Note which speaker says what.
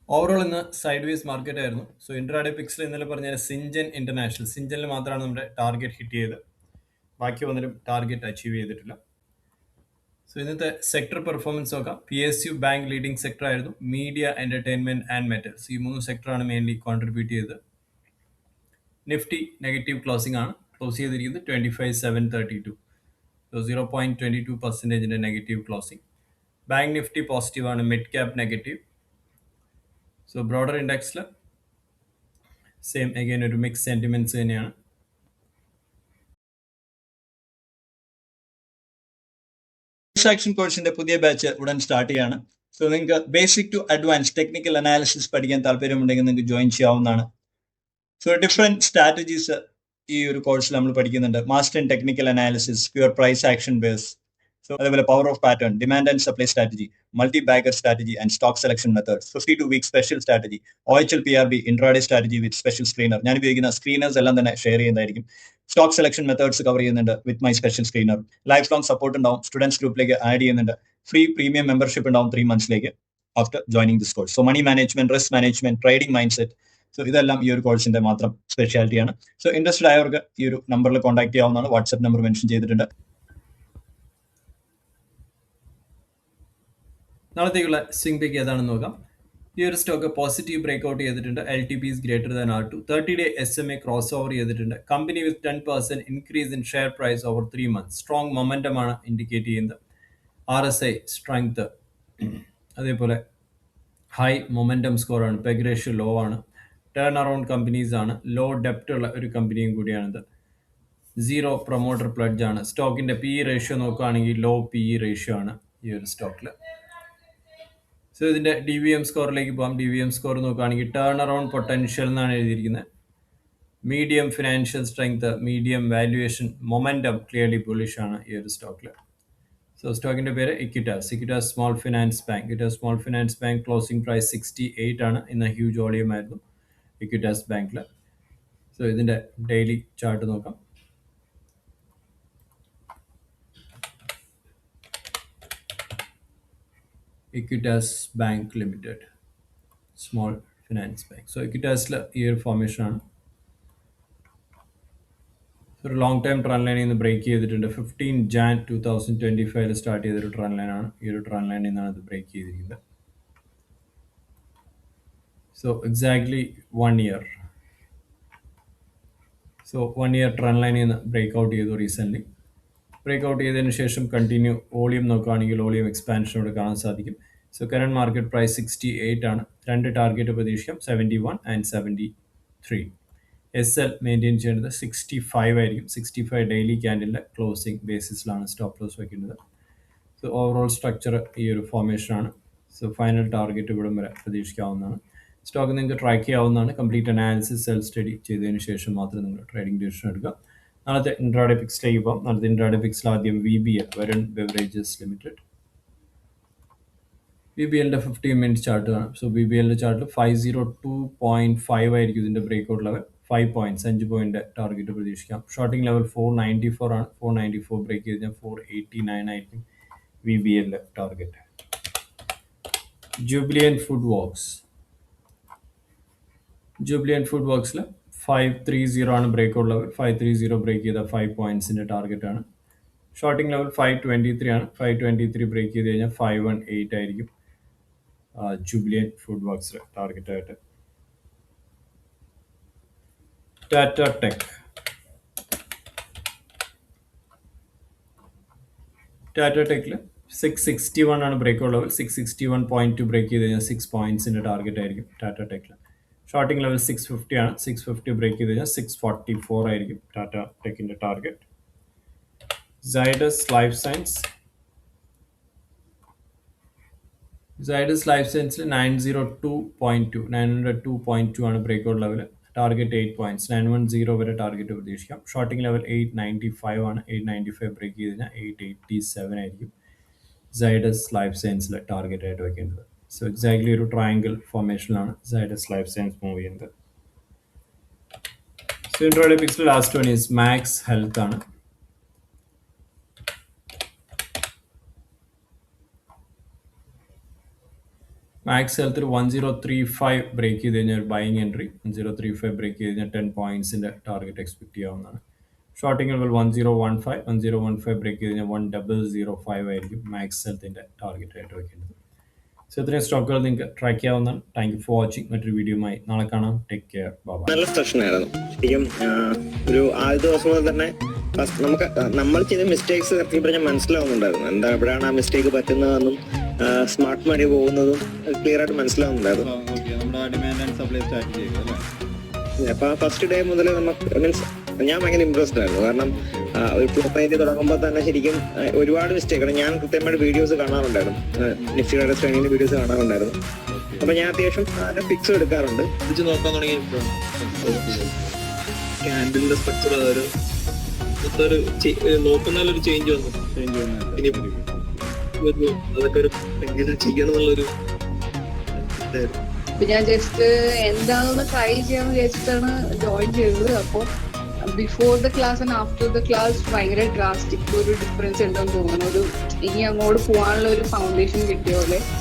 Speaker 1: Overall ഇന്ന് side vase market ആയിരുന്നു. So intraday പിക്സിൽ ഇന്നലെ പറഞ്ഞ സിഞ്ചൻ ഇന്റർനാഷണൽ സിഞ്ചനിൽ മാത്രമാണ് നമ്മുടെ ടാർഗറ്റ് ഹിറ്റ് ചെയ്ത്, ബാക്കി വന്നിട്ടും ടാർഗറ്റ് അച്ചീവ് ചെയ്തിട്ടില്ല. സോ ഇന്നത്തെ സെക്ടർ പെർഫോമൻസ് നോക്കാം. PSU ബാങ്ക് ലീഡിംഗ് സെക്ടർ ആയിരുന്നു. മീഡിയ, എന്റർടൈൻമെന്റ് ആൻഡ് മെറ്റൽസ് ഈ മൂന്ന് സെക്ടറാണ് മെയിൻലി കോൺട്രിബ്യൂട്ട് ചെയ്തത്. നിഫ്റ്റി നെഗറ്റീവ് ക്ലോസിംഗ് ആണ്, ക്ലോസ് ചെയ്തിരിക്കുന്നത് 25,732. So 0.22% negative closing. Bank Nifty positive ആണ്, mid cap negative. So broader ഇൻഡെക്സിൽ സെയിം അഗൈൻ ഒരു മിക്സ് സെന്റിമെന്റ്സ് തന്നെയാണ്.
Speaker 2: ട്രാൻസാക്ഷൻ കോഴ്സിന്റെ പുതിയ ബാച്ച് ഉടൻ സ്റ്റാർട്ട് ചെയ്യാണ്. സോ നിങ്ങൾക്ക് basic to advance technical analysis പഠിക്കാൻ താല്പര്യമുണ്ടെങ്കിൽ നിങ്ങൾക്ക് ജോയിൻ ചെയ്യാവുന്നതാണ്. സോ ഡിഫറെന്റ് സ്ട്രാറ്റജീസ് ഈ ഒരു കോഴ്സിൽ നമ്മൾ പഠിക്കുന്നുണ്ട്. Master in technical analysis, pure price action base, so അതേപോലെ power of pattern, demand and supply strategy, multi bagger strategy and stock selection methods, 52 week special strategy, OHL PRB intraday strategy with special screener. ഞാൻ ഉപയോഗിക്കുന്ന screeners എല്ലാം തന്നെ share ചെയ്യുന്നതായിരിക്കും. Stock selection methods cover ചെയ്യുന്നുണ്ട് with my special screener. Life long support ഉണ്ടാവും. Students ഗ്രൂപ്പിലേക്ക് add ചെയ്യുന്നുണ്ട്. Free premium membership ഉണ്ടാവും 3 monthsലേക്ക് after joining this course. So money management, risk management, trading mindset, so ഇതെല്ലാം ഈ ഒരു കോഴ്സിന്റെ മാത്രം സ്പെഷ്യാലിറ്റിയാണ്. സോ ഇൻട്രസ്റ്റഡ് ആയവർക്ക് ഈ ഒരു നമ്പറിൽ കോൺടാക്ട് ചെയ്യാവുന്നതാണ്. വാട്സ്ആപ്പ് നമ്പർ മെൻഷൻ ചെയ്തിട്ടുണ്ട്.
Speaker 1: നാളത്തേക്കുള്ള സ്വിംഗ് പിക്ക് ഏതാണെന്ന് നോക്കാം. ഈ ഒരു സ്റ്റോക്ക് പോസിറ്റീവ് ബ്രേക്ക്ഔട്ട് ചെയ്തിട്ടുണ്ട്. LTP greater than R2. 30-day SMA cross over ചെയ്തിട്ടുണ്ട്. Company with 10% increase in share price over 3 months. Strong momentum ആണ് ഇൻഡിക്കേറ്റ് ചെയ്യുന്നത്. RSI സ്ട്രെങ്ത്, അതേപോലെ ഹൈ മൊമെന്റം സ്കോർ ആണ്. പെഗ് റേഷ്യോ ലോ ആണ്. ടേൺ അറൗണ്ട് കമ്പനീസ് ആണ്. Low ഡെപ്റ്റ് ഉള്ള ഒരു കമ്പനിയും കൂടിയാണിത്. സീറോ പ്രൊമോട്ടർ പ്ലഡ്ജ് ആണ്. സ്റ്റോക്കിന്റെ PE റേഷ്യോ നോക്കുകയാണെങ്കിൽ ലോ PE റേഷ്യോ ആണ് ഈ ഒരു സ്റ്റോക്കിൽ. സോ ഇതിന്റെ DVM സ്കോറിലേക്ക് പോകാം. DVM സ്കോർ നോക്കുകയാണെങ്കിൽ ടേൺ അറൗണ്ട് പൊട്ടൻഷ്യൽ എന്നാണ് എഴുതിയിരിക്കുന്നത്. Medium financial strength, medium valuation, momentum clearly bullish ആണ് ഈ ഒരു സ്റ്റോക്കിൽ. സോ സ്റ്റോക്കിന്റെ പേര് Equitas small finance bank. Equitas small finance bank closing price 68 ആണ്. ഇന്ന് ഹ്യൂജ് വോളിയം ആയിരുന്നു ഇക്വിറ്റാസ് ബാങ്കിൽ. സോ ഇതിന്റെ ഡെയിലി ചാർട്ട് നോക്കാം. Equitas bank limited, small finance bank. So ഇക്വിറ്റാസിൽ ഈ ഒരു ഫോർമേഷൻ ആണ്. ഒരു ലോങ് ടൈം ട്രെൻഡ് ലൈനിൽ നിന്ന് ബ്രേക്ക് ചെയ്തിട്ടുണ്ട്. 15 Jan 2025 സ്റ്റാർട്ട് ചെയ്തൊരു ട്രെൻഡ് ലൈനാണ്. ഈ ഒരു ട്രെൻഡ് ലൈനിൽ നിന്നാണ് ഇത് ബ്രേക്ക് ചെയ്തിരിക്കുന്നത്. So exactly 1 year. So 1 year trend ലൈനിൽ നിന്ന് ബ്രേക്ക് ഔട്ട് ചെയ്തു റീസെൻ്റ്ലി. ബ്രേക്ക് ഔട്ട് ചെയ്തതിന് ശേഷം കണ്ടിന്യൂ വോളിയം നോക്കുകയാണെങ്കിൽ വോളിയം എക്സ്പാൻഷനോട് കാണാൻ സാധിക്കും. സോ കറന്റ് മാർക്കറ്റ് പ്രൈസ് 68 ആണ്. രണ്ട് ടാർഗറ്റ് പ്രതീക്ഷിക്കാം, 71 and 73. SL മെയിൻറ്റെയിൻ ചെയ്യേണ്ടത് 65 ആയിരിക്കും. 65 ഡെയിലി ക്യാൻഡിലിൻ്റെ ക്ലോസിംഗ് ബേസിസിലാണ് സ്റ്റോപ്പ് ലോസ് വയ്ക്കുന്നത്. സോ ഓവറോൾ സ്ട്രക്ചർ ഈ ഒരു ഫോർമേഷനാണ്. സോ ഫൈനൽ ടാർഗറ്റ് ഇവിടം വരെ പ്രതീക്ഷിക്കാവുന്നതാണ്. സ്റ്റോക്ക് നിങ്ങൾക്ക് ട്രാക്ക് ചെയ്യാവുന്നതാണ്. കംപ്ലീറ്റ് അനാലിസിസ് സെൽഫ് സ്റ്റഡി ചെയ്തതിന് ശേഷം മാത്രം നിങ്ങൾ ട്രേഡിംഗ് ഡിസിഷൻ എടുക്കുക. നാളത്തെ ഇൻട്രാഡേ പിക്സിലേക്ക് പോകാം. നാളത്തെ ഇൻട്രാഡേ പിക്സിൽ ആദ്യം VBL, വരുൺ ബെവറേജസ് ലിമിറ്റഡ്. VBLന്റെ 15 minutes ചാർട്ട് കാണാം. സോ VBLന്റെ ചാർട്ടിൽ 502.5 ആയിരിക്കും ഇതിന്റെ breakout level. 5 points, 5 point target പ്രതീക്ഷിക്കാം. ഷോർട്ടിംഗ് ലെവൽ 494 ആണ്. 494 ബ്രേക്ക് ചെയ്ത് കഴിഞ്ഞാൽ 489 ആയിരിക്കും VBLന്റെ ടാർഗറ്റ്. ജൂബിലിയൻ ഫുഡ് വർക്സിൽ 530 ആണ് ബ്രേക്ക്ഔട്ട് ലെവൽ. 530 ബ്രേക്ക് ചെയ്ത 5 പോയിന്റ്സിന്റെ ടാർഗറ്റ് ആണ്. ഷോർട്ടിംഗ് ലെവൽ 523 ആണ്. 523 ബ്രേക്ക് ചെയ്ത് കഴിഞ്ഞാൽ 518 ആയിരിക്കും ജൂബിലിയൻ ഫുഡ് വർക്സിൽ ടാർഗറ്റ് ആയിട്ട്. ടാറ്റ ടെക്കിൽ 661 ആണ് ബ്രേക്ക്ഔട്ട് ലെവൽ. 661.2 ബ്രേക്ക് ചെയ്ത് കഴിഞ്ഞാൽ 6 പോയിന്റ്സിന്റെ ടാർഗറ്റ് ആയിരിക്കും ടാറ്റ ടെക്കിൽ. ഷോർട്ടിംഗ് ലെവൽ 650 ആണ്. 650 ബ്രേക്ക് ചെയ്ത് കഴിഞ്ഞാൽ 644 ആയിരിക്കും ടാറ്റ ടെക്കിന്റെ ടാർഗറ്റ്. സൈഡസ് ലൈഫ് സയൻസിൽ 902.2 ആണ് ബ്രേക്ക്ഔട്ട് ലെവൽ. ടാർഗറ്റ് 8 പോയിന്റ്സ്, 910 വരെ ടാർഗറ്റ് പ്രതീക്ഷിക്കാം. ഷോർട്ടിംഗ് ലെവൽ 895 ആണ്. 895 ബ്രേക്ക് ചെയ്ത് കഴിഞ്ഞാൽ 887 ആയിരിക്കും സൈഡസ് ലൈഫ് സയൻസിലെ ടാർഗറ്റ് ആയിട്ട് വെക്കേണ്ടത്. സോ എക്സാക്ട്ലി ഒരു ട്രയാങ്കിൾ ഫോർമേഷനിലാണ് സൈഡസ് ലൈഫ് സയൻസ് മൂവ് ചെയ്യുന്നത്. സോ ഇൻട്രാഡേ പിക്സിൽ last one is Max Health ആണ്. മാക്സ് ഹെൽത്തിൽ 1035 ബ്രേക്ക് ചെയ്ത് കഴിഞ്ഞാൽ ഒരു ബൈങ് എൻട്രി, 1035 ബ്രേക്ക് ചെയ്ത് കഴിഞ്ഞാൽ 10 പോയിന്റ്സിന്റെ ടാർഗറ്റ് എക്സ്പെക്ട് ചെയ്യാവുന്നതാണ്. ഷോർട്ടിംഗ് ലെവൽ 1015 ബ്രേക്ക് ചെയ്ത് കഴിഞ്ഞാൽ 1005 ആയിരിക്കും മാക്സ് ഹെൽത്തിന്റെ ടാർഗറ്റ് ആയിട്ട് വെക്കേണ്ടത്. സോ ഇത്രയും സ്റ്റോക്കുകൾ നിങ്ങൾക്ക് ട്രാക്ക് ചെയ്യാവുന്നതാണ്. Thank you for watching. മറ്റൊരു വീഡിയോയുമായി നാളെ കാണാം. Take care. ബൈ.
Speaker 3: നല്ല സെഷനായിരുന്നു ശരിക്കും. ഒരു ആദ്യ ദിവസം മുതൽ തന്നെ നമുക്ക് നമ്മൾ ചെയ്ത മിസ്റ്റേക്സ് കറക്റ്റ് പറഞ്ഞാൽ മനസ്സിലാവുന്നുണ്ടായിരുന്നു. എന്താ എവിടെയാണ് ആ മിസ്റ്റേക്ക് പറ്റുന്നതെന്നും സ്മാർട്ട് മണി പോകുന്നതും ക്ലിയർ ആയിട്ട് മനസ്സിലാവുന്നുണ്ടായിരുന്നു. അപ്പൊ ഫസ്റ്റ് ഡേ മുതൽ നമുക്ക് മീൻസ് ഞാൻ ഭയങ്കര ഇംപ്രസ്ഡ് ആയിരുന്നു. കാരണം ഒരു പ്രൊഫൈൽ തുടങ്ങുമ്പോൾ തന്നെ ശരിക്കും ഒരുപാട് മിസ്റ്റേക്ക് ഞാൻ കൃത്യമായിട്ട് വീഡിയോസ് കാണാറുണ്ടായിരുന്നു, നിഫ്റ്റിയുടെ ശ്രേണിയുടെ വീഡിയോസ് കാണാറുണ്ടായിരുന്നു. അപ്പൊ ഞാൻ അത്യാവശ്യം പിക്സ് എടുക്കാറുണ്ട്.
Speaker 4: നോക്കാൻ തുടങ്ങി ക്യാൻഡിലിന്റെ സ്ട്രക്ചർ നോക്കുന്നതിലൊരു ചേഞ്ച് വന്നു. ഇനി അതൊക്കെ ഒരു എങ്ങനെ ചെയ്യണം എന്നുള്ളൊരു
Speaker 5: ഞാൻ ജസ്റ്റ് എന്താണെന്ന് ട്രൈ ചെയ്യാന്ന് വിചാരിച്ചിട്ടാണ് ജോയിൻ ചെയ്തത്. അപ്പോൾ before the class and after the class ഭയങ്കര ഡ്രാസ്റ്റിക് ഒരു ഡിഫറൻസ് ഉണ്ടെന്ന് തോന്നുന്നു. ഇനി അങ്ങോട്ട് പോകാനുള്ള ഒരു ഫൗണ്ടേഷൻ കിട്ടിയ പോലെ